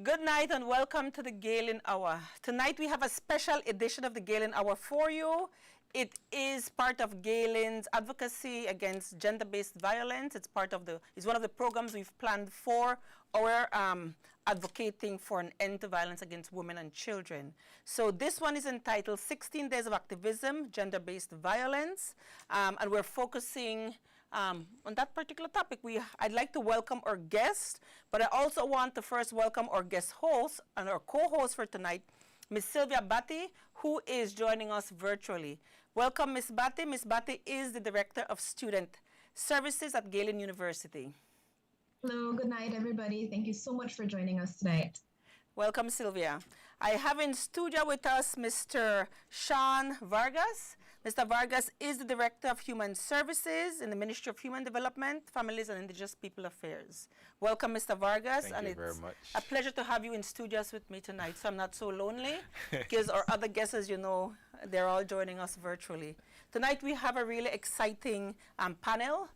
Good night and welcome to the Galen Hour. Tonight we have a special edition of the Galen Hour for you. It is part of Galen's advocacy against gender-based violence. It's one of the programs we've planned for our advocating for an end to violence against women and children. So this one is entitled 16 Days of Activism, Gender-Based Violence, and we're focusing on that particular topic. I'd like to welcome our guest, but I also want to first welcome our guest host and our co-host for tonight, Ms. Sylvia Batty, who is joining us virtually. Welcome, Ms. Batty. Ms. Batty is the Director of Student Services at Galen University. Hello, good night, everybody. Thank you so much for joining us tonight. Welcome, Sylvia. I have in studio with us Mr. Sean Vargas. Mr. Vargas is the Director of Human Services in the Ministry of Human Development, Families and Indigenous People Affairs. Welcome, Mr. Vargas. Thank you very much. A pleasure to have you in studios with me tonight, so I'm not so lonely, because our other guests, as you know, they're all joining us virtually. Tonight we have a really exciting panel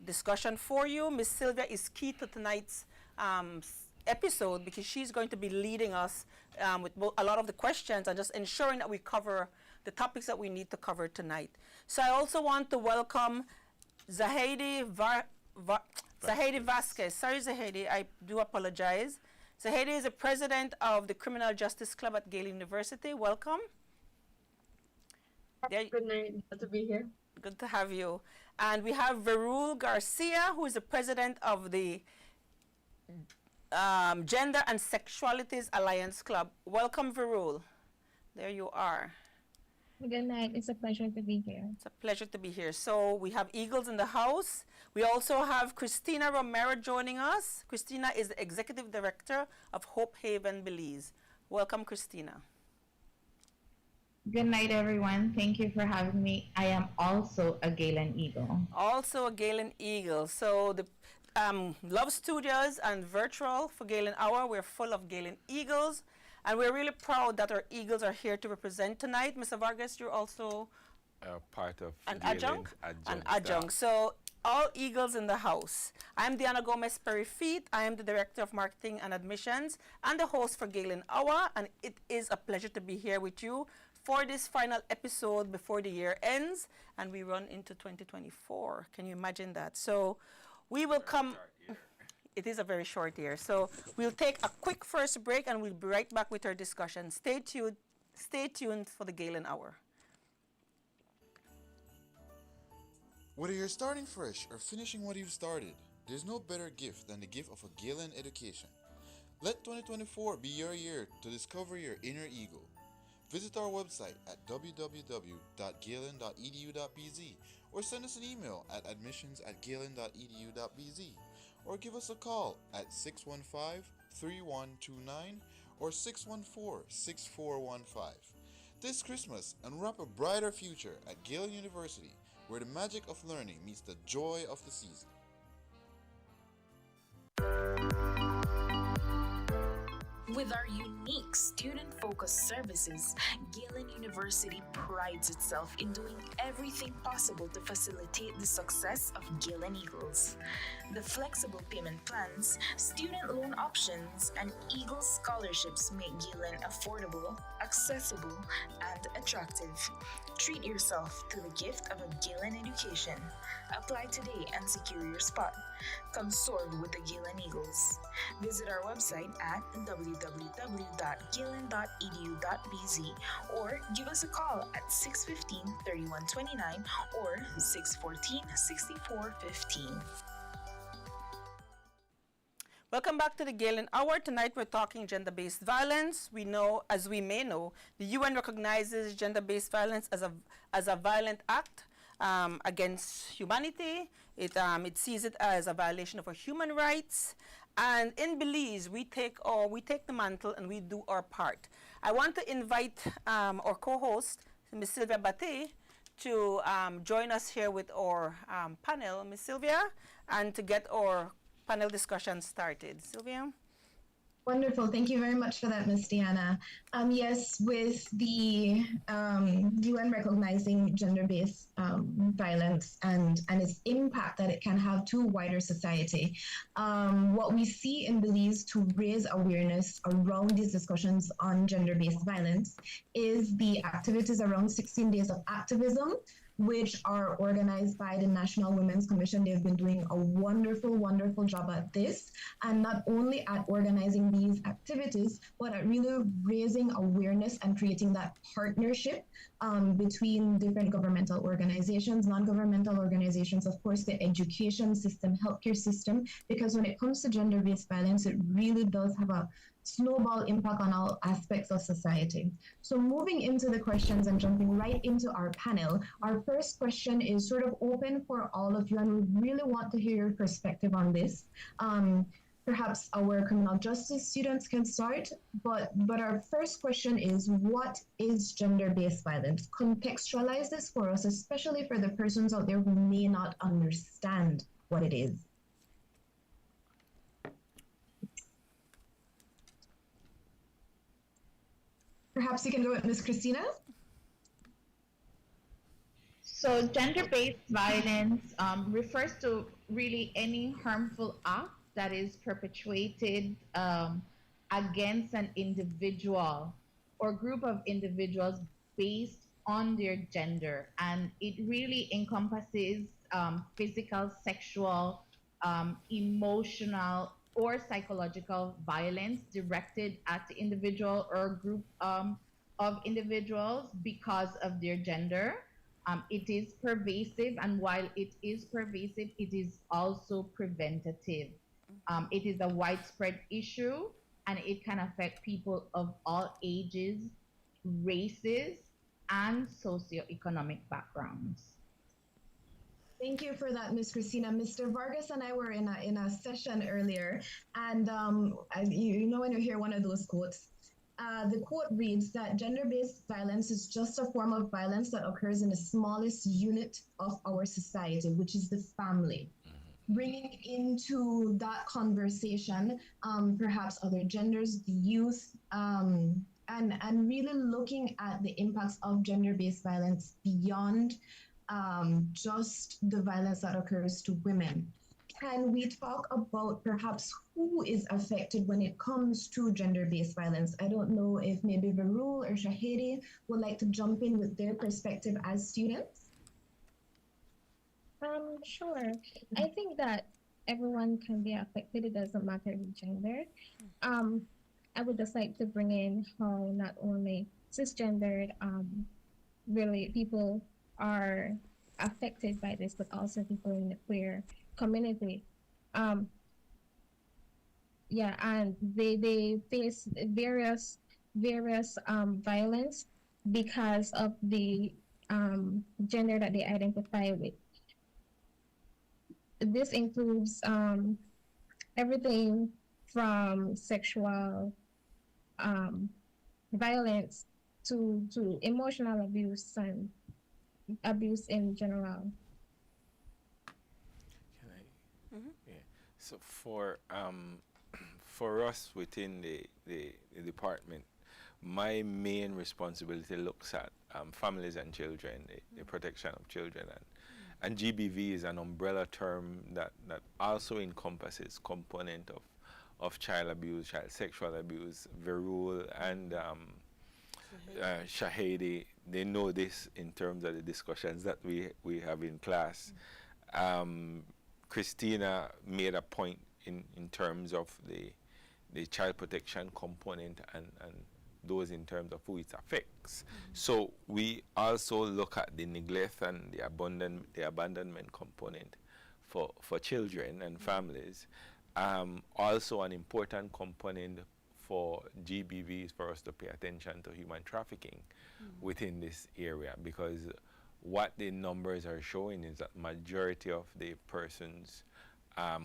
discussion for you. Ms. Sylvia is key to tonight's episode because she's going to be leading us with a lot of the questions and just ensuring that we cover the topics that we need to cover tonight. So I also want to welcome Zahedi Vasquez. Sorry, Zahedi, I do apologize. Zahedi is the president of the Criminal Justice Club at Galen University. Welcome. Good night. Good to be here. Good to have you. And we have Verul Garcia, who is the president of the Gender and Sexualities Alliance Club. Welcome, Verul. There you are. Good night. It's a pleasure to be here. It's a pleasure to be here. So we have Eagles in the house. We also have Christina Romero joining us. Christina is the Executive Director of Hope Haven, Belize. Welcome, Christina. Good night, everyone. Thank you for having me. I am also a Galen Eagle. Also a Galen Eagle. So the Love Studios and virtual for Galen Hour, we're full of Galen Eagles. And we're really proud that our Eagles are here to represent tonight. Mr. Vargas, you're also part of an adjunct. Adjunct. So all Eagles in the house. I'm Diana Gomez Perifeet. I am the Director of Marketing and Admissions and the host for Galen Hour. And it is a pleasure to be here with you for this final episode before the year ends and we run into 2024. Can you imagine that? So we will come. It is a very short year. So we'll take a quick first break and we'll be right back with our discussion. Stay tuned for the Galen Hour. Whether you're starting fresh or finishing what you've started, there's no better gift than the gift of a Galen education. Let 2024 be your year to discover your inner eagle. Visit our website at www.galen.edu.bz or send us an email at admissions@galen.edu.bz or give us a call at 615-3129 or 614-6415. This Christmas, unwrap a brighter future at Galen University, where the magic of learning meets the joy of the season. With our unique student-focused services, Galen University prides itself in doing everything possible to facilitate the success of Galen Eagles. The flexible payment plans, student loan options, and Eagles scholarships make Galen affordable, accessible, and attractive. Treat yourself to the gift of a Galen education. Apply today and secure your spot. Come soar with the Galen Eagles. Visit our website at www.galen.edu.bz or give us a call at 615-3129 or 614-6415. Welcome back to the Galen Hour. Tonight we're talking gender-based violence. We know, as we may know, the UN recognizes gender-based violence as a violent act against humanity. It sees it as a violation of our human rights. And in Belize, we take the mantle and we do our part. I want to invite our co-host, Ms. Sylvia Batty, to join us here with our panel, Ms. Sylvia, and to get our panel discussion started. Sylvia? Wonderful. Thank you very much for that, Ms. Diana. Yes, with the UN recognizing gender-based violence and its impact that it can have to wider society, what we see in Belize to raise awareness around these discussions on gender-based violence is the activities around 16 days of activism, which are organized by the National Women's Commission. They've been doing a wonderful, wonderful job at this, and not only at organizing these activities, but at really raising awareness and creating that partnership between different governmental organizations, non-governmental organizations, of course, the education system, healthcare system, because when it comes to gender-based violence, it really does have a snowball impact on all aspects of society. So moving into the questions and jumping right into our panel, our first question is sort of open for all of you, and we really want to hear your perspective on this. Perhaps our criminal justice students can start, but our first question is, what is gender-based violence? Contextualize this for us, especially for the persons out there who may not understand what it is. Perhaps you can go with Ms. Christina? So gender-based violence refers to really any harmful act that is perpetuated against an individual or group of individuals based on their gender. And it really encompasses physical, sexual, emotional, or psychological violence directed at the individual or group of individuals because of their gender. It is pervasive, and while it is pervasive, it is also preventative. It is a widespread issue, and it can affect people of all ages, races, and socioeconomic backgrounds. Thank you for that, Ms. Christina. Mr. Vargas and I were in a session earlier, and you know when you hear one of those quotes, the quote reads that gender-based violence is just a form of violence that occurs in the smallest unit of our society, which is the family. Bringing into that conversation, perhaps other genders, the youth, and really looking at the impacts of gender-based violence beyond just the violence that occurs to women. Can we talk about perhaps who is affected when it comes to gender-based violence? I don't know if maybe Varul or Shahidi would like to jump in with their perspective as students. Sure. I think that everyone can be affected. It doesn't matter the gender. I would just like to bring in how not only cisgendered really people are affected by this, but also people in the queer community. Yeah, and they face various violence because of the gender that they identify with. This includes everything from sexual violence to emotional abuse and abuse in general. Can I? Yeah. So for us within the department, my main responsibility looks at families and children, the protection of children, and GBV is an umbrella term that also encompasses component of child abuse, child sexual abuse. Verul and Shahidi, they know this in terms of the discussions that we have in class. Christina made a point in terms of the child protection component and those in terms of who it affects. So we also look at the neglect and the abandonment component for children and families. Also an important component for GBV is for us to pay attention to human trafficking within this area, because what the numbers are showing is that majority of the persons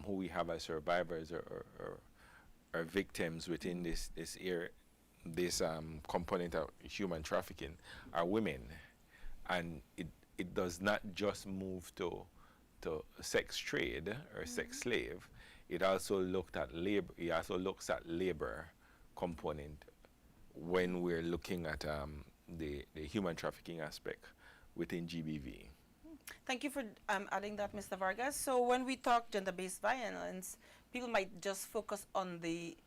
who we have as survivors or victims within this area, this component of human trafficking, are women, and it does not just move to sex trade or sex slave. It also looked at labor. It also looks at labor component when we're looking at the human trafficking aspect within GBV. Thank you for adding that, Mr. Vargas. So when we talk gender-based violence, people might just focus on the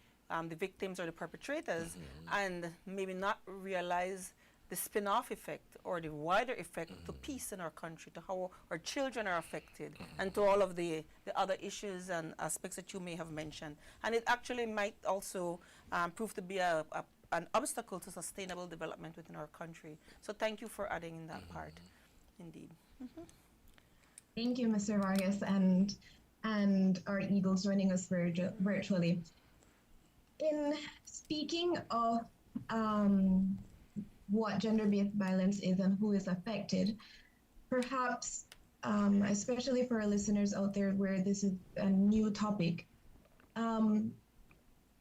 victims or the perpetrators and maybe not realize the spin-off effect or the wider effect to peace in our country, to how our children are affected, and to all of the other issues and aspects that you may have mentioned. And it actually might also prove to be an obstacle to sustainable development within our country. So thank you for adding in that part, indeed. Thank you, Mr. Vargas, and our Eagles joining us virtually. In speaking of what gender-based violence is and who is affected, perhaps, especially for our listeners out there where this is a new topic, and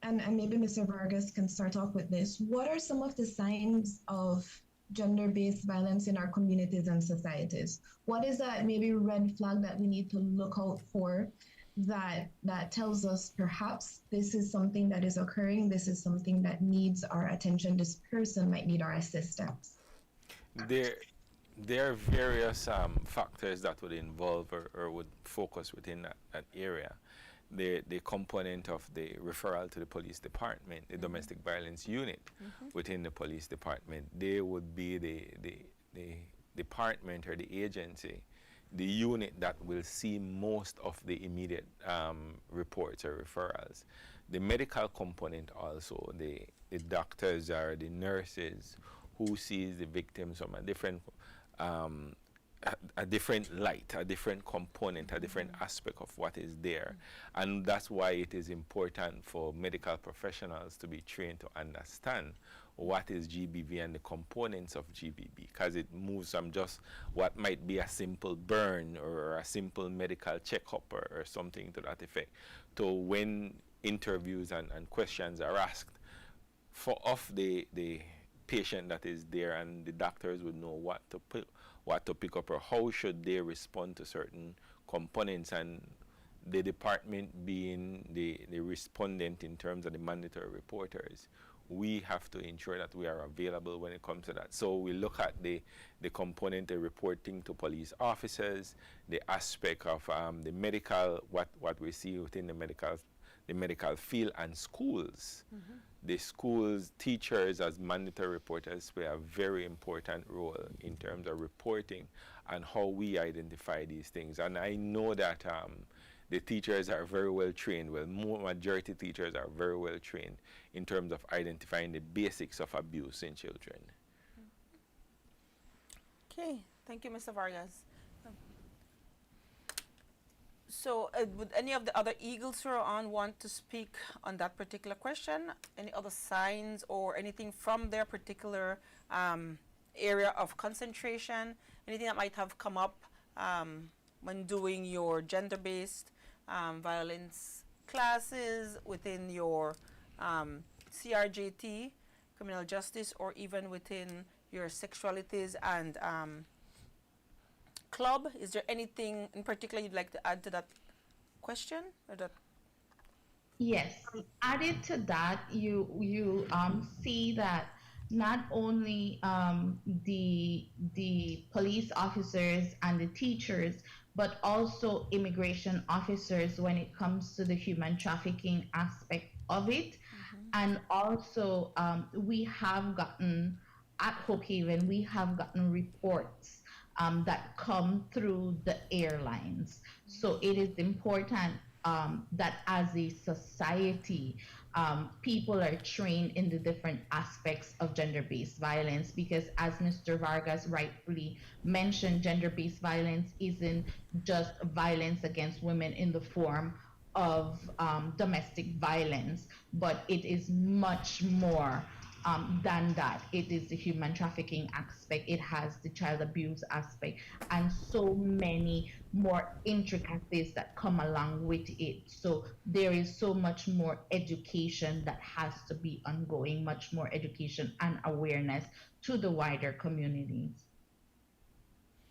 maybe Mr. Vargas can start off with this. What are some of the signs of gender-based violence in our communities and societies? What is that maybe red flag that we need to look out for that tells us perhaps this is something that is occurring, this is something that needs our attention, this person might need our assistance? There are various factors that would involve or would focus within that area. The component of the referral to the police department, the domestic violence unit within the police department, they would be the department or the agency, the unit that will see most of the immediate reports or referrals. The medical component also, the doctors or the nurses who sees the victims from a different light, a different component, a different aspect of what is there. And that's why it is important for medical professionals to be trained to understand what is GBV and the components of GBV, because it moves from just what might be a simple burn or a simple medical checkup or something to that effect, to when interviews and questions are asked of the patient that is there, and the doctors would know what to pick up or how should they respond to certain components, and the department being the respondent in terms of the mandatory reporters, we have to ensure that we are available when it comes to that. So we look at the component, the reporting to police officers, the aspect of the medical, what we see within the medical field, and schools. The schools, teachers as mandatory reporters play a very important role in terms of reporting and how we identify these things. And I know that the teachers are very well trained. Well, majority teachers are very well trained in terms of identifying the basics of abuse in children. Okay, thank you, Mr. Vargas. So would any of the other Eagles who are on want to speak on that particular question? Any other signs or anything from their particular area of concentration? Anything that might have come up when doing your gender-based violence classes within your CRJT, criminal justice, or even within your sexualities and club? Is there anything in particular you'd like to add to that question? Or that? Yes. Added to that, you see that not only the police officers and the teachers, but also immigration officers when it comes to the human trafficking aspect of it. And also we have gotten, at Hope Haven, we have gotten reports that come through the airlines. So it is important that as a society, people are trained in the different aspects of gender-based violence, because as Mr. Vargas rightfully mentioned, gender-based violence isn't just violence against women in the form of domestic violence, but it is much more than that. It is the human trafficking aspect, it has the child abuse aspect, and so many more intricacies that come along with it. So there is so much more education that has to be ongoing, much more education and awareness to the wider communities.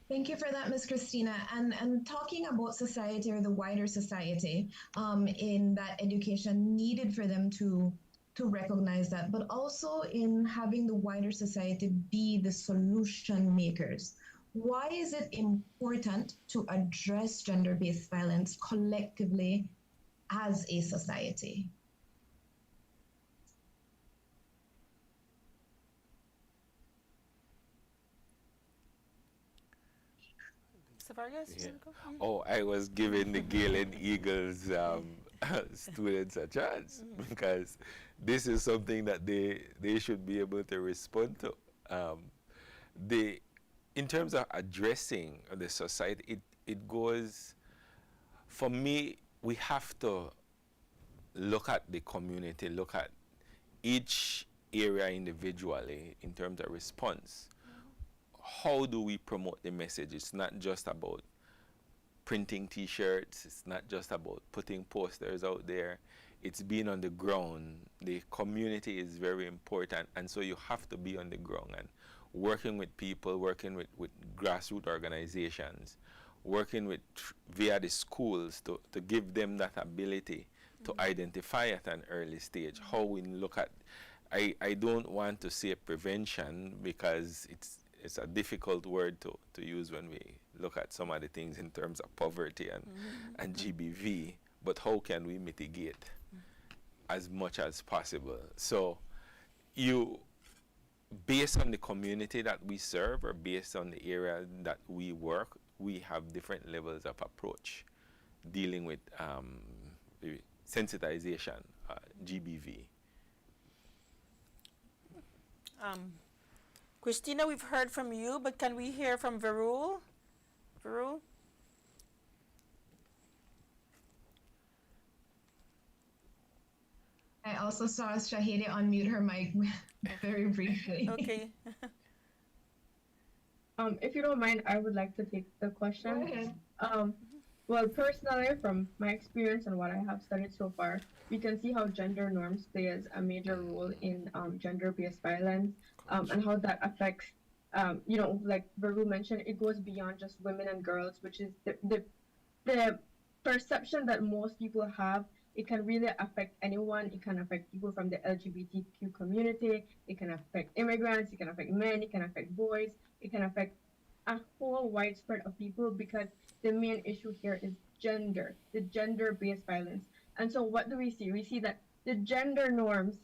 Thank you for that, Ms. Christina. And talking about society or the wider society, in that education needed for them to to recognize that, but also in having the wider society be the solution makers. Why is it important to address gender based violence collectively as a society? Mr. Vargas? Yeah. Oh, I was giving the Galen Eagles students a chance because this is something that they should be able to respond to. They, in terms of addressing the society, it goes, for me, we have to look at the community, look at each area individually in terms of response. How do we promote the message? It's not just about printing t-shirts, it's not just about putting posters out there, it's being on the ground. The community is very important, and so you have to be on the ground and working with people, working with grassroots organizations, working with via the schools to give them that ability to identify at an early stage how we look at. I don't want to say prevention because it's a difficult word to use when we look at some of the things in terms of poverty and GBV, but how can we mitigate as much as possible? So based on the community that we serve or based on the area that we work, we have different levels of approach dealing with the sensitization, GBV. Christina, we've heard from you, but can we hear from Verul? Verul? I also saw Shahidi unmute her mic very briefly. Okay. If you don't mind, I would like to take the question. Go ahead. Well, personally, from my experience and what I have studied so far, we can see how gender norms play as a major role in gender-based violence, and how that affects, like Baru mentioned, it goes beyond just women and girls, which is the perception that most people have. It can really affect anyone. It can affect people from the LGBTQ community. It can affect immigrants. It can affect men. It can affect boys. It can affect a whole widespread of people, because the main issue here is gender, the gender-based violence. And so what do we see? We see that the gender norms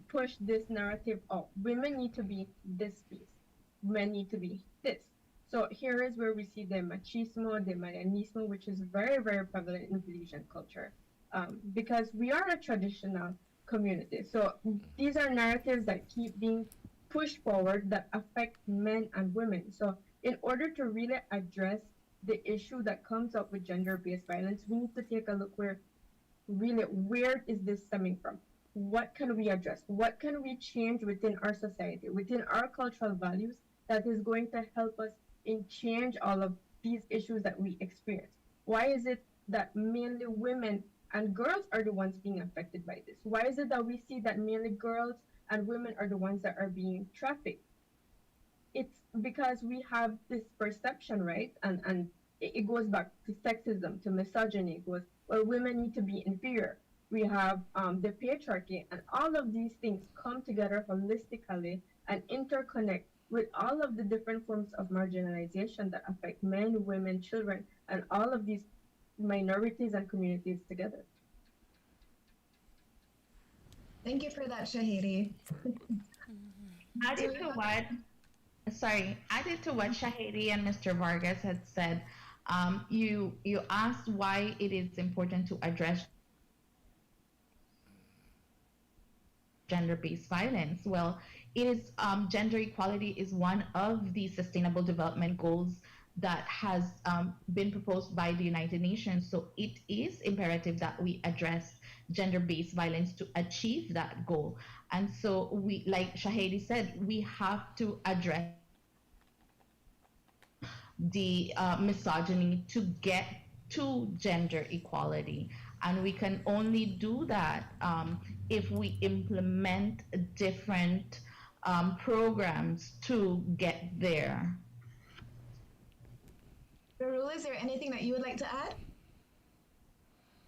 push this narrative of women need to be this piece, men need to be this. So here is where we see the machismo, the marianismo, which is very, very prevalent in Belizean culture. Because we are a traditional community. So these are narratives that keep being pushed forward that affect men and women. So in order to really address the issue that comes up with gender-based violence, we need to take a look where is this stemming from? What can we address? What can we change within our society, within our cultural values, that is going to help us in change all of these issues that we experience? Why is it that mainly women and girls are the ones being affected by this? Why is it that we see that mainly girls and women are the ones that are being trafficked? It's because we have this perception, right? And it goes back to sexism, to misogyny. It goes, well, women need to be inferior. We have the patriarchy, and all of these things come together holistically and interconnect with all of the different forms of marginalization that affect men, women, children, and all of these minorities and communities together. Thank you for that, Shahidi. Added to what Shahidi and Mr. Vargas had said, you asked why it is important to address gender-based violence. Well, it is gender equality is one of the Sustainable Development Goals that has been proposed by the United Nations. So it is imperative that we address gender-based violence to achieve that goal. And so we, like Shahidi said, we have to address the misogyny to get to gender equality. And we can only do that if we implement different programs to get there. Verul, is there anything that you would like to add?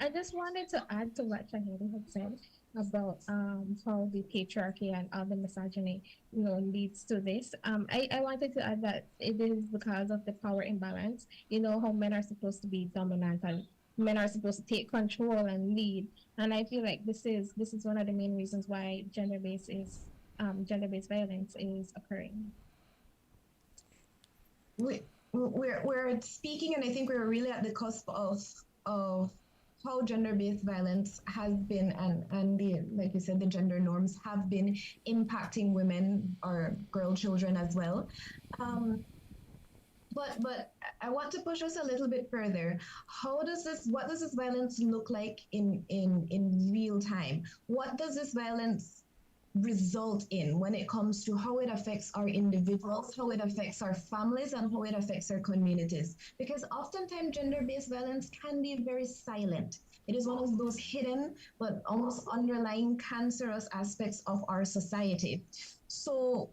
I just wanted to add to what Shahidi had said. about how the patriarchy and all the misogyny, leads to this. I wanted to add that it is because of the power imbalance. How men are supposed to be dominant and men are supposed to take control and lead. And I feel like this is one of the main reasons why gender-based violence is occurring. We're speaking, and I think we're really at the cusp of how gender-based violence has been, and the, like you said, the gender norms have been impacting women or girl children as well. But I want to push us a little bit further. What does this violence look like in real time? What does this violence result in when it comes to how it affects our individuals, how it affects our families, and how it affects our communities? Because oftentimes gender-based violence can be very silent. It is one of those hidden but almost underlying cancerous aspects of our society. So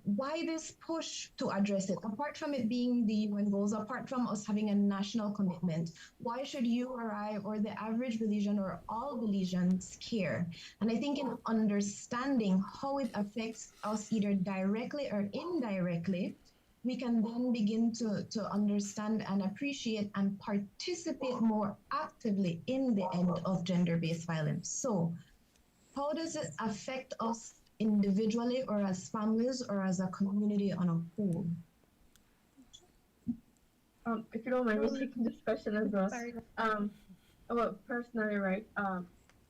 why this push to address it? Apart from it being the UN goals, apart from us having a national commitment, why should you or I or the average Belizean or all Belizeans care? And I think in understanding how it affects us either directly or indirectly, we can then begin to understand and appreciate and participate more actively in the end of gender-based violence. So how does it affect us individually or as families or as a community on a whole? If you don't mind me taking this question as well. Sorry. Well, personally, right?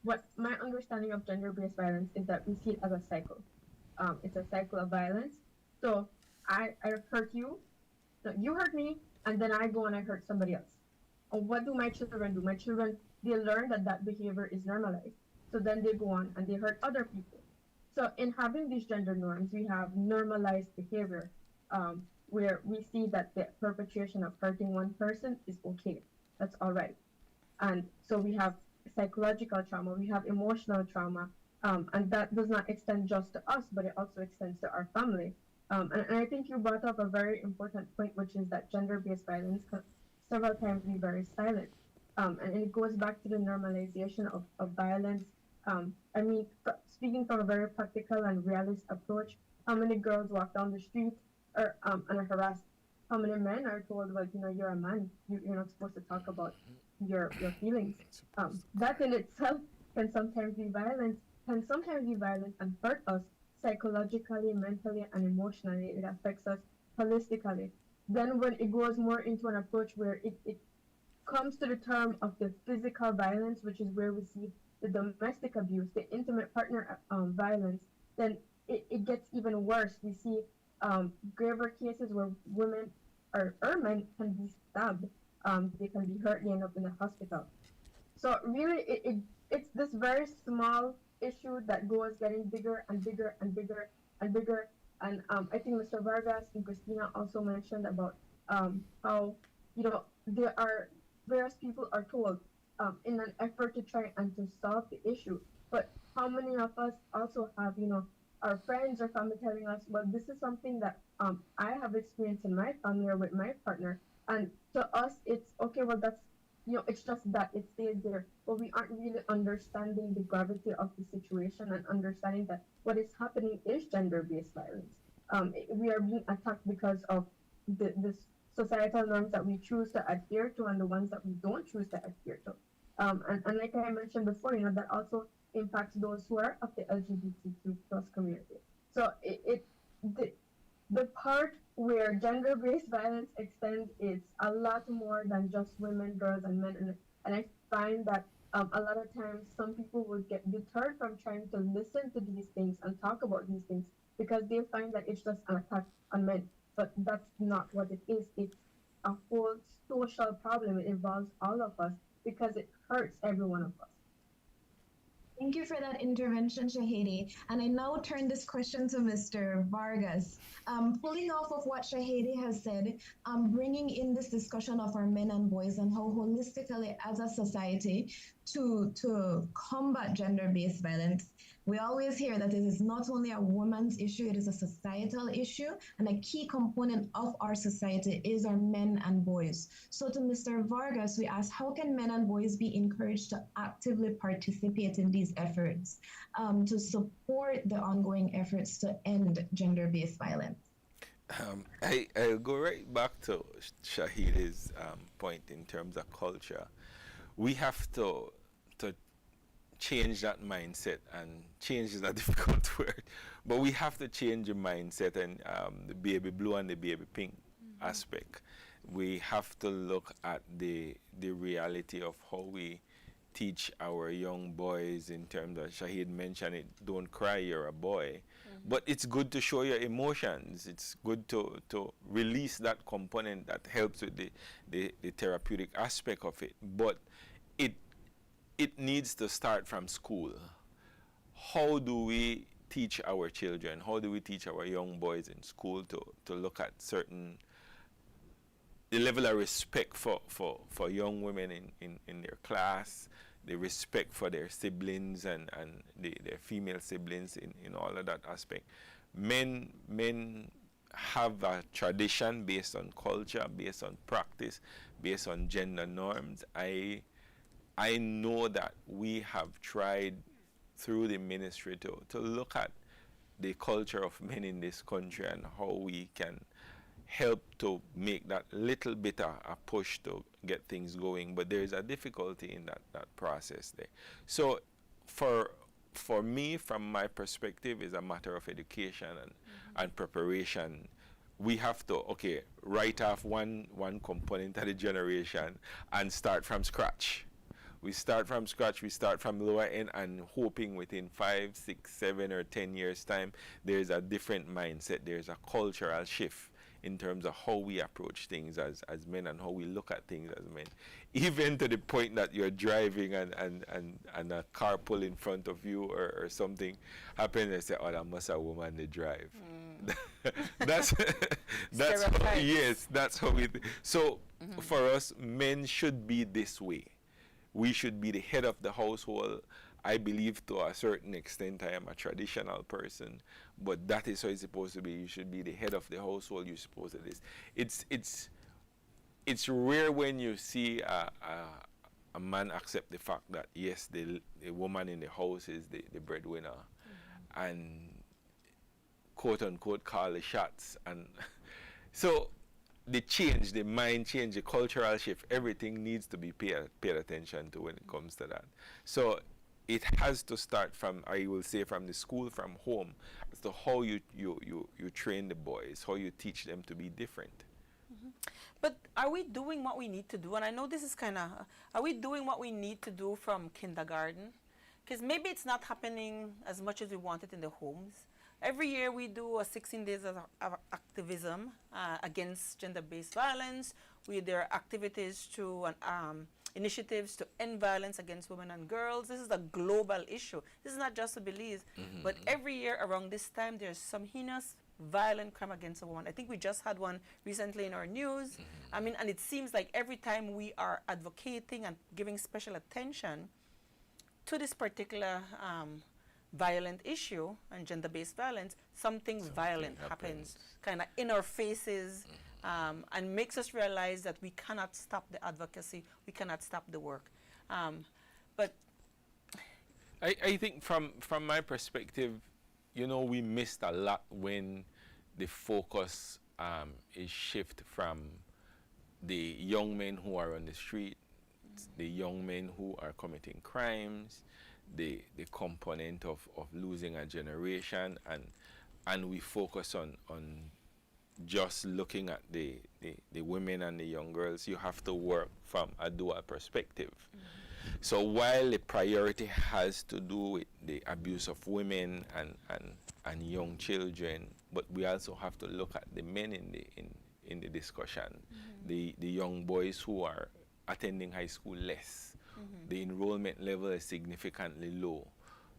What my understanding of gender-based violence is that we see it as a cycle. It's a cycle of violence. So I hurt you, so you hurt me, and then I go and I hurt somebody else. And what do my children do? My children, they learn that that behavior is normalized. So then they go on and they hurt other people. So in having these gender norms, we have normalized behavior, where we see that the perpetration of hurting one person is okay. That's all right. And so we have psychological trauma, we have emotional trauma, and that does not extend just to us, but it also extends to our family. And I think you brought up a very important point, which is that gender-based violence can several times be very silent. And it goes back to the normalization of violence. I mean, speaking from a very practical and realist approach, how many girls walk down the street or and are harassed? How many men are told, well, you're a man, you're not supposed to talk about your feelings? That in itself can sometimes be violent, and hurt us psychologically, mentally, and emotionally. It affects us holistically. Then when it goes more into an approach where it comes to the term of the physical violence, which is where we see the domestic abuse, the intimate partner violence, then it gets even worse. We see graver cases where women or men can be stabbed, they can be hurt, they end up in the hospital. So really, it's this very small issue that goes getting bigger and bigger and bigger and bigger. And I think Mr. Vargas and Christina also mentioned about how there are various people are told in an effort to try and to solve the issue. But how many of us also have our friends or family telling us, well, this is something that I have experienced in my family or with my partner, and to us it's okay. Well, that's it's just that it stays there, but we aren't really understanding the gravity of the situation and understanding that what is happening is gender-based violence. We are being attacked because of the societal norms that we choose to adhere to and the ones that we don't choose to adhere to. And like I mentioned before, that also impacts those who are of the LGBTQ plus community. So the part where gender-based violence extends is a lot more than just women, girls, and men. And I find that a lot of times some people would get deterred from trying to listen to these things and talk about these things because they find that it's just an attack on men. But that's not what it is. It's a whole social problem. It involves all of us because it hurts every one of us. Thank you for that intervention, Shahidi. And I now turn this question to Mr. Vargas. Pulling off of what Shahidi has said, bringing in this discussion of our men and boys and how holistically as a society to combat gender-based violence, We always hear that it is not only a woman's issue, it is a societal issue, and a key component of our society is our men and boys. So to Mr. Vargas, we ask, how can men and boys be encouraged to actively participate in these efforts to support the ongoing efforts to end gender-based violence? I'll go right back to Shahida's point in terms of culture. We have to change that mindset, and change is a difficult word, but we have to change the mindset and the baby blue and the baby pink aspect. We have to look at the reality of how we teach our young boys in terms of, Shahid mentioned it, don't cry, you're a boy. But it's good to show your emotions. It's good to release that component that helps with the therapeutic aspect of it. But it needs to start from school. How do we teach our children? How do we teach our young boys in school to look at certain, the level of respect for young women in their class, the respect for their siblings and their female siblings in all of that aspect. Men have a tradition based on culture, based on practice, based on gender norms. I know that we have tried through the ministry to look at the culture of men in this country and how we can help to make that little bit of a push to get things going, but there is a difficulty in that process there. So for me, from my perspective, is a matter of education and preparation. We have to, write off one component of the generation and start from scratch. We start from scratch, we start from lower end, and hoping within 5, 6, 7, or 10 years' time, there's a different mindset, there's a cultural shift in terms of how we approach things as men and how we look at things as men. Even to the point that you're driving and a car pull in front of you or something happens, and say, oh, that must a woman they drive. that's how, yes, that's how we so for us, men should be this way. We should be the head of the household. I believe to a certain extent I am a traditional person, but that is how it's supposed to be. You should be the head of the household. You're supposed to this. It's rare when you see a man accept the fact that yes, the woman in the house is the breadwinner, and quote unquote call the shots. And so the change, the mind change, the cultural shift, everything needs to be paid attention to when it comes to that. So it has to start from, I will say, from the school, from home, as to how you train the boys, how you teach them to be different. But are we doing what we need to do? And I know this is kind of, are we doing what we need to do from kindergarten? Because maybe it's not happening as much as we want it in the homes. Every year we do a 16 days of activism against gender-based violence. There are activities to initiatives to end violence against women and girls. This is a global issue. This is not just a Belize, but every year around this time there's some heinous violent crime against a woman. I think we just had one recently in our news. I mean, and it seems like every time we are advocating and giving special attention to this particular violent issue and gender-based violence, something violent happens kind of in our faces, and makes us realize that we cannot stop the advocacy, we cannot stop the work. But I think from my perspective, you know, we missed a lot when the focus is shift from the young men who are on the street, the young men who are committing crimes, the component of losing a generation, and we focus on just looking at the women and the young girls. You have to work from a dual perspective. So while the priority has to do with the abuse of women and young children, but we also have to look at the men in the discussion, the young boys who are attending high school less. The enrollment level is significantly low.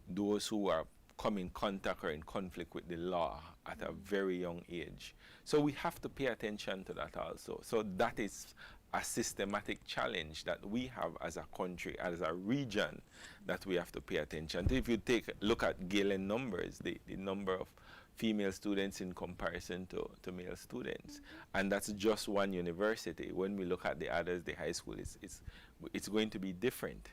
Those who are come in contact or in conflict with the law at a very young age. So we have to pay attention to that also. So that is a systematic challenge that we have as a country, as a region, that we have to pay attention to. If you take a look at Galen numbers, the number of female students in comparison to male students, and that's just one university. When we look at the others, the high school, it's going to be different.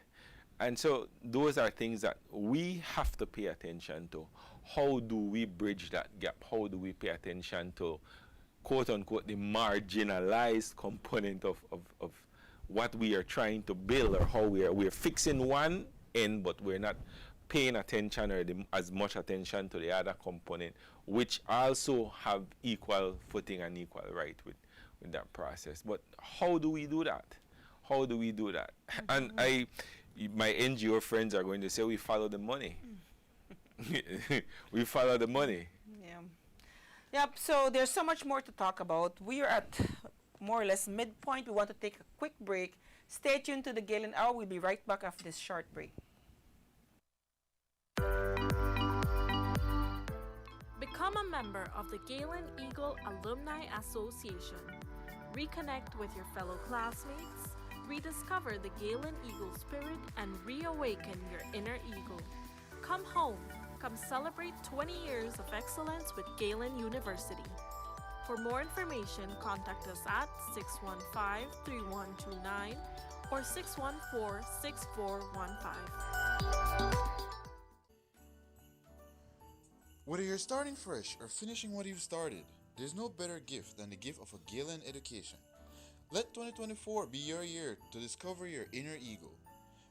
And so those are things that we have to pay attention to. How do we bridge that gap? How do we pay attention to, quote unquote, the marginalized component of what we are trying to build, or how we're fixing one end, but we're not paying attention or as much attention to the other component, which also have equal footing and equal right with that process. But how do we do that? How do we do that? And my NGO friends are going to say, we follow the money. We follow the money. Yeah. Yep, so there's so much more to talk about. We are at more or less midpoint. We want to take a quick break. Stay tuned to the Galen Hour. We'll be right back after this short break. Become a member of the Galen Eagle Alumni Association. Reconnect with your fellow classmates, rediscover the Galen Eagle spirit, and reawaken your inner eagle. Come home. Come celebrate 20 years of excellence with Galen University. For more information, contact us at 615-3129 or 614-6415. Whether you're starting fresh or finishing what you've started, there's no better gift than the gift of a Galen education. Let 2024 be your year to discover your inner eagle.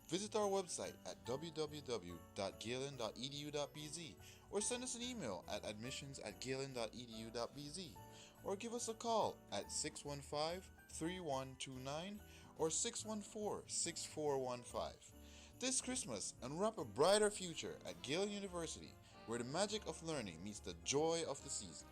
Visit our website at www.galen.edu.bz or send us an email at admissions@galen.edu.bz or give us a call at 615-3129 or 614-6415. This Christmas, unwrap a brighter future at Galen University, where the magic of learning meets the joy of the season.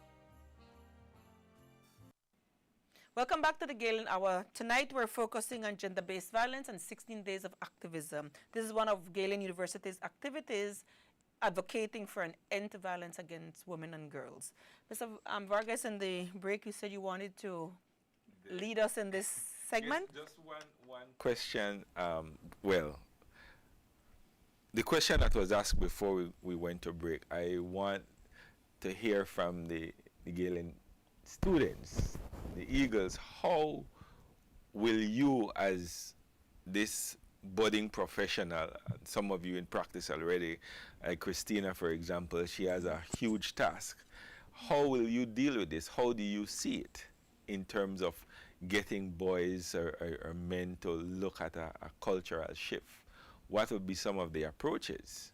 Welcome back to the Galen Hour. Tonight we're focusing on gender-based violence and 16 days of activism. This is one of Galen University's activities advocating for an end to violence against women and girls. Mr. Vargas, in the break you said you wanted to lead us in this segment? Yes, just one question. Well, the question that was asked before we went to break, I want to hear from the Galen students, the Eagles. How will you, as this budding professional, some of you in practice already, like Christina, for example, she has a huge task. How will you deal with this? How do you see it in terms of getting boys or men to look at a cultural shift? What would be some of the approaches?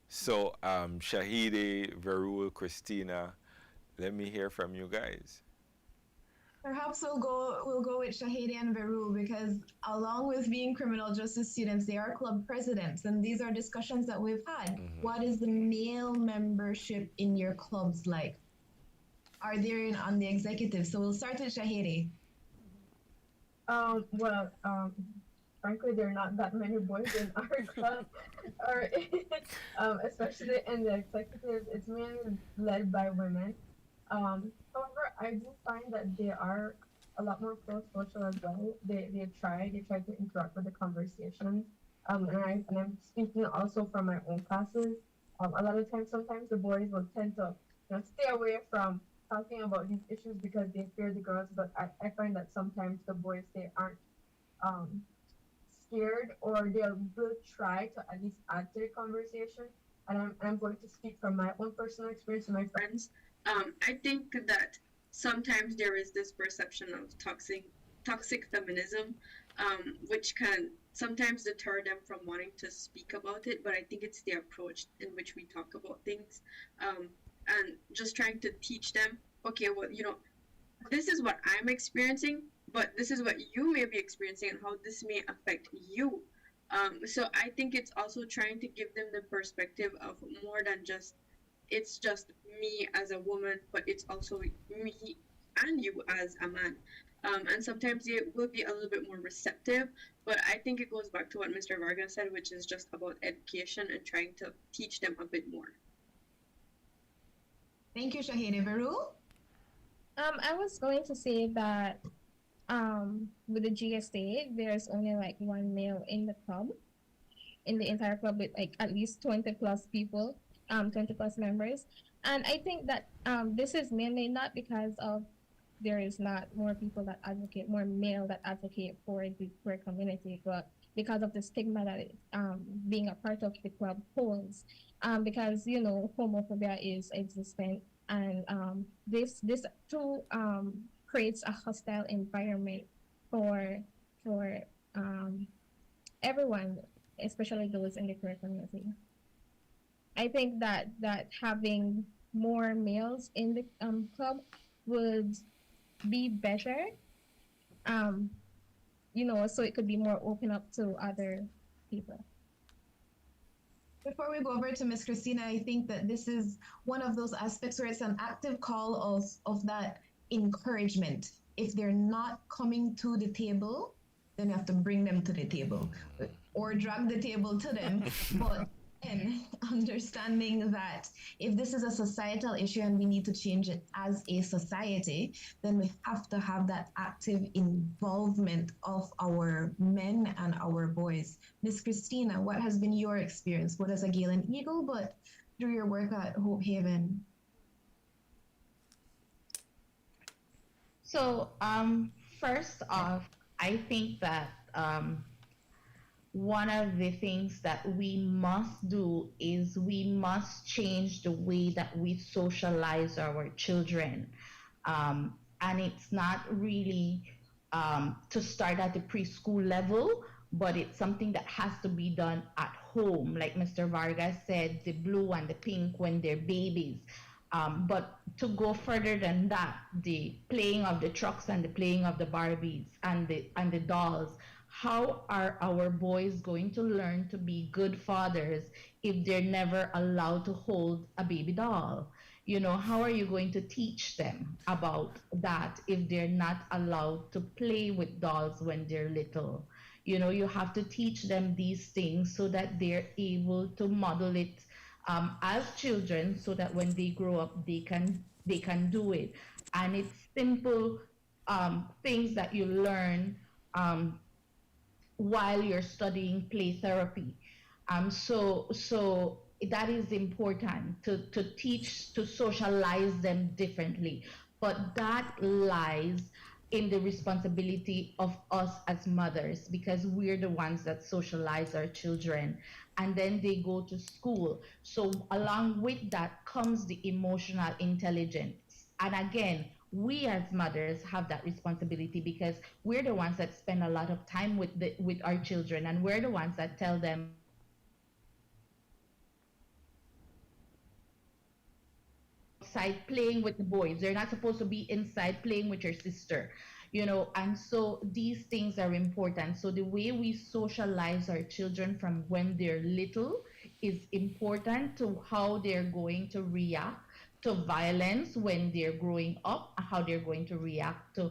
So, Shahidi, Verul, Christina, let me hear from you guys. Perhaps we'll go with Shahidi and Verul, because along with being criminal justice students, they are club presidents, and these are discussions that we've had. Mm-hmm. What is the male membership in your clubs like? Are they on the executive? So we'll start with Shahidi. Frankly, there are not that many boys in our club, or especially in the executive. It's mainly led by women. However, I do find that they are a lot more pro-social as well. They try to interact with the conversation. And I'm speaking also from my own classes. A lot of times, sometimes the boys will tend to stay away from talking about these issues because they fear the girls. But I find that sometimes the boys, they aren't scared, or they will try to at least add to the conversation. And I'm going to speak from my own personal experience and my friends. I think that sometimes there is this perception of toxic feminism, which can sometimes deter them from wanting to speak about it. But I think it's the approach in which we talk about things, and just trying to teach them, okay, well, this is what I'm experiencing, but this is what you may be experiencing and how this may affect you. So I think it's also trying to give them the perspective of more than just, it's just me as a woman, but it's also me and you as a man. And sometimes they will be a little bit more receptive, but I think it goes back to what Mr. Vargas said, which is just about education and trying to teach them a bit more. Thank you, Shahidi. Verul? I was going to say that with the GSA, there's only like one male in the club, in the entire club, with like at least 20 plus people, 20 plus members. And I think that this is mainly not because of there is not more people that advocate, more male that advocate for the queer community, but because of the stigma that it, being a part of the club holds, because you know homophobia is existent, and this too creates a hostile environment for for um, everyone, especially those in the queer community. I think that having more males in the club would be better, um, you know, so it could be more open up to other people. Before we go over to Miss Christina, I think that this is one of those aspects where it's an active call of that encouragement. If they're not coming to the table, then you have to bring them to the table or drag the table to them. But and understanding that if this is a societal issue and we need to change it as a society, then we have to have that active involvement of our men and our boys. Miss Christina, what has been your experience, both as a Galen Eagle, but through your work at Hope Haven? So, first off, I think that one of the things that we must do is we must change the way that we socialize our children. And it's not really to start at the preschool level, but it's something that has to be done at home. Like Mr. Vargas said, the blue and the pink when they're babies. But to go further than that, the playing of the trucks and the playing of the Barbies and the dolls, how are our boys going to learn to be good fathers if they're never allowed to hold a baby doll? You know, how are you going to teach them about that if they're not allowed to play with dolls when they're little? You know, you have to teach them these things so that they're able to model it as children, so that when they grow up, they can do it. And it's simple things that you learn um, while you're studying play therapy. So that is important to teach, to socialize them differently. But that lies in the responsibility of us as mothers, because we're the ones that socialize our children, and then they go to school. So along with that comes the emotional intelligence. And again, we as mothers have that responsibility, because we're the ones that spend a lot of time with our children, and we're the ones that tell them outside playing with the boys. They're not supposed to be inside playing with your sister, you know. And so these things are important. So the way we socialize our children from when they're little is important to how they're going to react to violence when they're growing up, how they're going to react to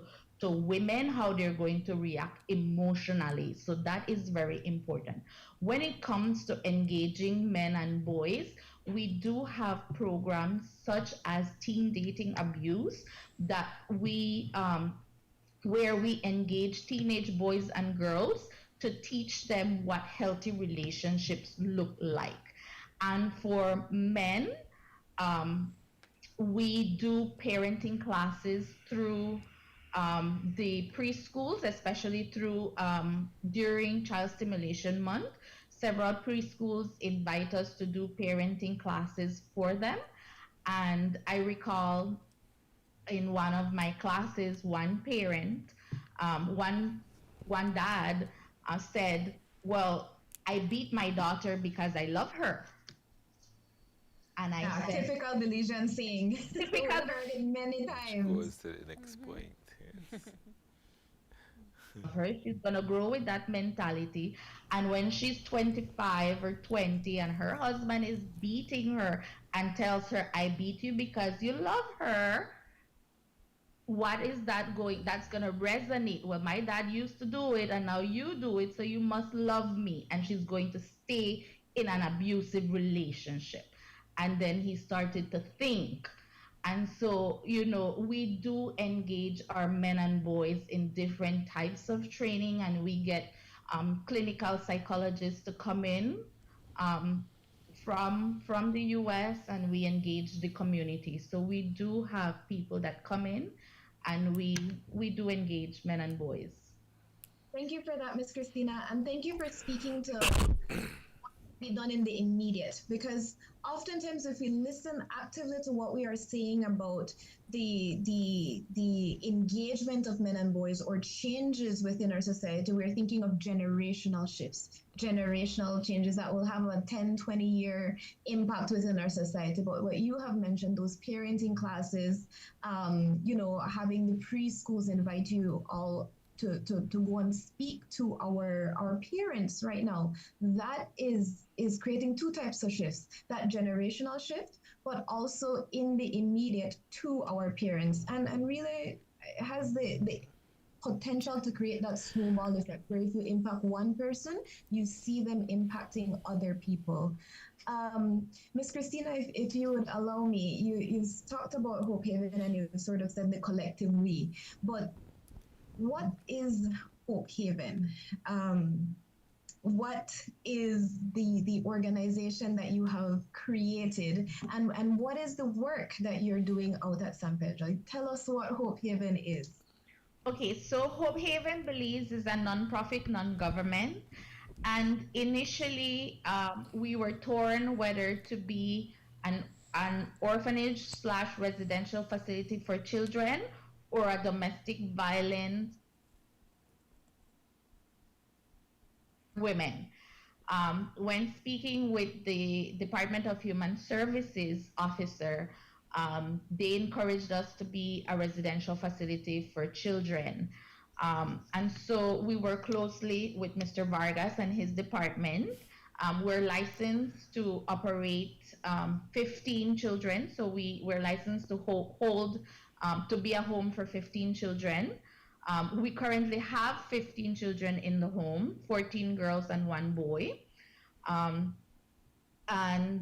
women, how they're going to react emotionally. So that is very important. When it comes to engaging men and boys, we do have programs such as teen dating abuse that we where we engage teenage boys and girls to teach them what healthy relationships look like. And for men, um, we do parenting classes through the preschools, especially through during Child Stimulation Month. Several preschools invite us to do parenting classes for them. And I recall in one of my classes, one parent, one dad said, "Well, I beat my daughter because I love her." And I Yeah, said, typical Belizean saying. We've typical heard it many Goes times. to the next point. Yes. of her. She's gonna grow with that mentality. And when she's 25 or 20 and her husband is beating her and tells her, "I beat you because you love her," what is that going? That's gonna resonate. Well, my dad used to do it and now you do it, so you must love me. And she's going to stay in an abusive relationship. And then he started to think, And so, you know, we do engage our men and boys in different types of training, and we get clinical psychologists to come in um, from the US, and we engage the community. So we do have people that come in, and we do engage men and boys. Thank you for that, Miss Christina, and thank you for speaking to be done in the immediate, because oftentimes if we listen actively to what we are saying about the engagement of men and boys or changes within our society, we're thinking of generational shifts, generational changes that will have a 10-20 year impact within our society. But what you have mentioned, those parenting classes, you know, having the preschools invite you all to go and speak to our parents right now, that is creating two types of shifts: that generational shift, but also in the immediate to our parents, and really has the potential to create that snowball effect where if you impact one person, you see them impacting other people. Miss Christina, if you would allow me, you talked about Hope Haven and you sort of said the collective we, but what is Hope Haven? What is the organization that you have created, and what is the work that you're doing out at San Pedro? Tell us what Hope Haven is. Okay, so Hope Haven Belize is a non-profit, non-government, and initially we were torn whether to be an orphanage slash residential facility for children or a domestic violence women. When speaking with the Department of Human Services officer, they encouraged us to be a residential facility for children. And so we work closely with Mr. Vargas and his department. We're licensed to operate 15 children. So we're licensed to hold to be a home for 15 children. We currently have 15 children in the home, 14 girls and 1 boy. And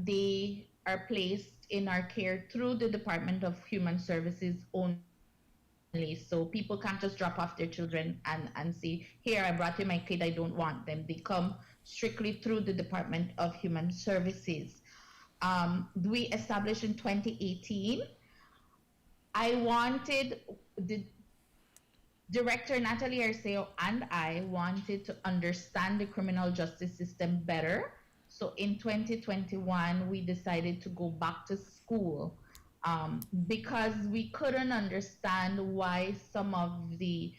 they are placed in our care through the Department of Human Services only. So people can't just drop off their children and say, here, I brought you my kid, I don't want them. They come strictly through the Department of Human Services. We established in 2018. I wanted the Director Natalie Arceo and I wanted to understand the criminal justice system better. So in 2021, we decided to go back to school because we couldn't understand why some of the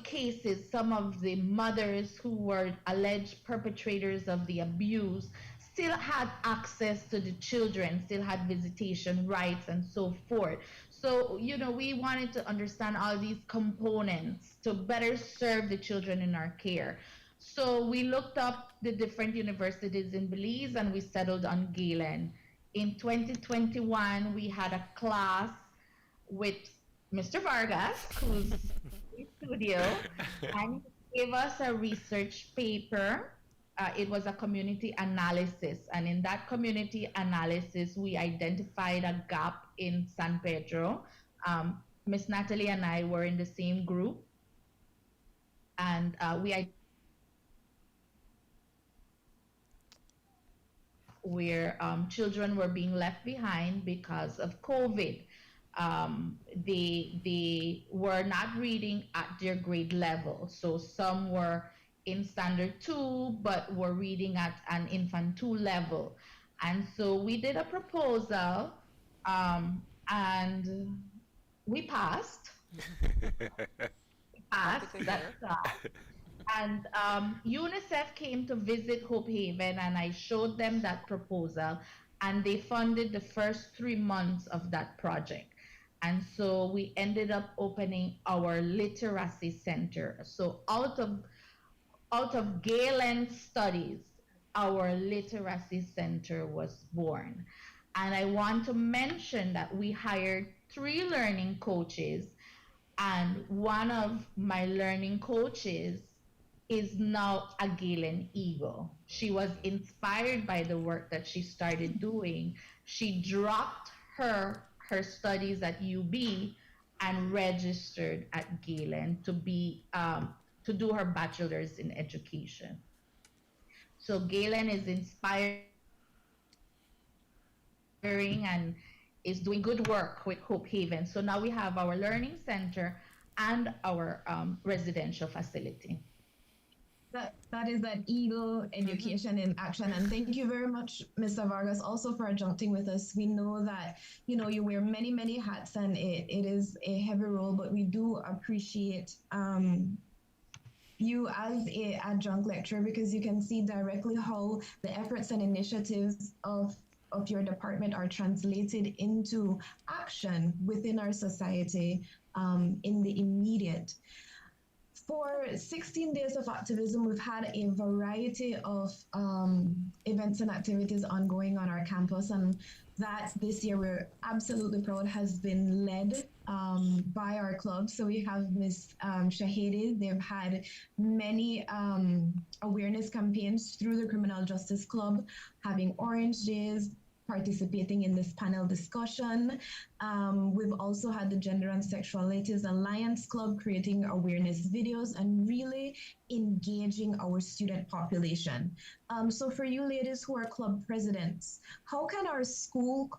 cases, some of the mothers who were alleged perpetrators of the abuse still had access to the children, still had visitation rights and so forth. So, you know, we wanted to understand all these components to better serve the children in our care. So we looked up the different universities in Belize and we settled on Galen. In 2021, we had a class with Mr. Vargas, who's in the studio, and he gave us a research paper. It was a community analysis, and in that community analysis, we identified a gap in San Pedro. Miss Natalie and I were in the same group, and where children were being left behind because of COVID. They were not reading at their grade level, so some were in standard 2 but were reading at an infant 2 level. And so we did a proposal and we passed. And UNICEF came to visit Hope Haven and I showed them that proposal and they funded the first 3 months of that project. And so we ended up opening our literacy center. So out of Galen studies, our literacy center was born. And I want to mention that we hired 3 learning coaches, and one of my learning coaches is now a Galen Eagle. She was inspired by the work that she started doing. She dropped her studies at UB and registered at Galen to do her bachelor's in education. So Galen is inspiring and is doing good work with Hope Haven. So now we have our learning center and our residential facility. That is that Eagle education in action. And thank you very much, Mr. Vargas, also for adjuncting with us. We know that, you know, you wear many, many hats and it is a heavy role, but we do appreciate you as a adjunct lecturer because you can see directly how the efforts and initiatives of your department are translated into action within our society in the immediate. For 16 days of activism, we've had a variety of events and activities ongoing on our campus, and that this year we're absolutely proud has been led by our club. So we have Ms. Shahidi. They've had many awareness campaigns through the Criminal Justice Club, having Orange Days, participating in this panel discussion. We've also had the Gender and Sexualities Alliance Club creating awareness videos and really engaging our student population. So for you ladies who are club presidents, how can our school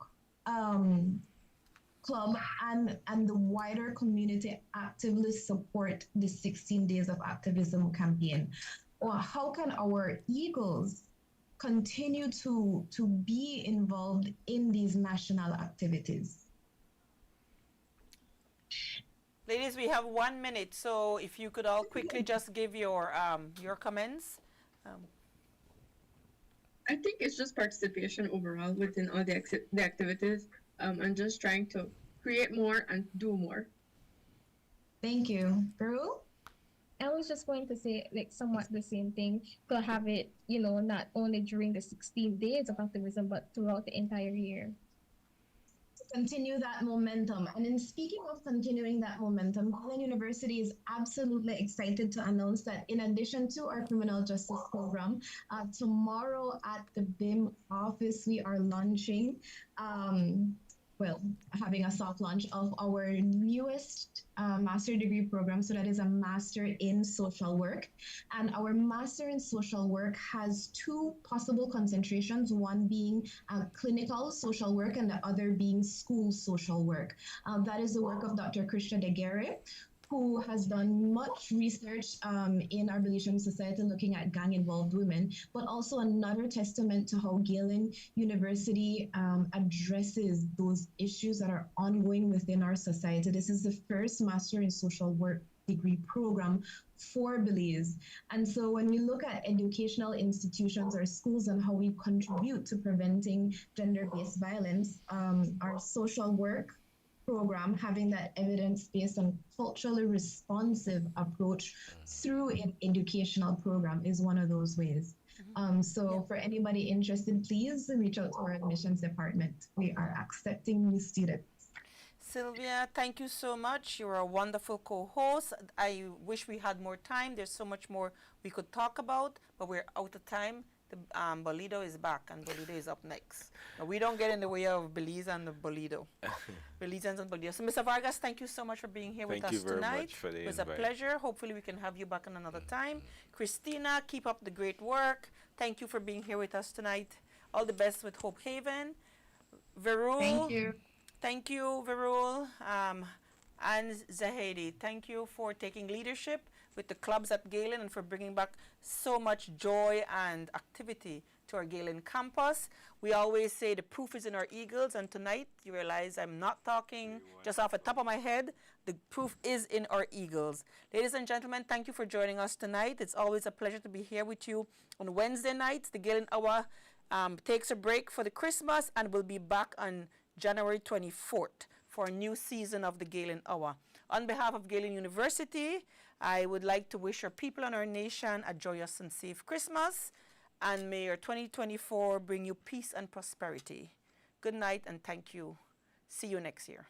club and the wider community actively support the 16 Days of Activism campaign? Or how can our Eagles continue to be involved in these national activities? Ladies, we have 1 minute, so if you could all quickly just give your comments. I think it's just participation overall within all the activities and just trying to create more and do more. Thank you. Peru? I was just going to say, like, somewhat the same thing, to have it, you know, not only during the 16 days of activism, but throughout the entire year. Continue that momentum. And in speaking of continuing that momentum, Galen University is absolutely excited to announce that in addition to our criminal justice program, tomorrow at the BIM office, we are launching having a soft launch of our newest master degree program. So that is a master in social work. And our master in social work has two possible concentrations, one being clinical social work and the other being school social work. That is the work of Dr. Krishna Degere, who has done much research in our Belizean society looking at gang-involved women, but also another testament to how Galen University addresses those issues that are ongoing within our society. This is the first Master in Social Work degree program for Belize. And so when we look at educational institutions or schools and how we contribute to preventing gender-based violence, our social work program, having that evidence-based and culturally responsive approach through an educational program is one of those ways. For anybody interested, please reach out to our admissions department. We are accepting new students. Sylvia, thank you so much. You're a wonderful co-host. I wish we had more time. There's so much more we could talk about, but we're out of time. Bolido is back, and Bolido is up next. Now, we don't get in the way of Belize and the Bolido. Belizeans and Bolido. So, Mr. Vargas, thank you so much for being here with us tonight. Thank you very much for the invite. It was a pleasure. Hopefully, we can have you back on another time. Christina, keep up the great work. Thank you for being here with us tonight. All the best with Hope Haven. Verul. Thank you. Thank you, Verul. And Zahedi, thank you for taking leadership with the clubs at Galen and for bringing back so much joy and activity to our Galen campus. We always say the proof is in our eagles, and tonight you realize I'm not talking just off the top of my head. The proof is in our eagles. Ladies and gentlemen, thank you for joining us tonight. It's always a pleasure to be here with you on Wednesday nights. The Galen Hour takes a break for the Christmas and will be back on January 24th for a new season of the Galen Hour. On behalf of Galen University, I would like to wish our people and our nation a joyous and safe Christmas, and may your 2024 bring you peace and prosperity. Good night and thank you. See you next year.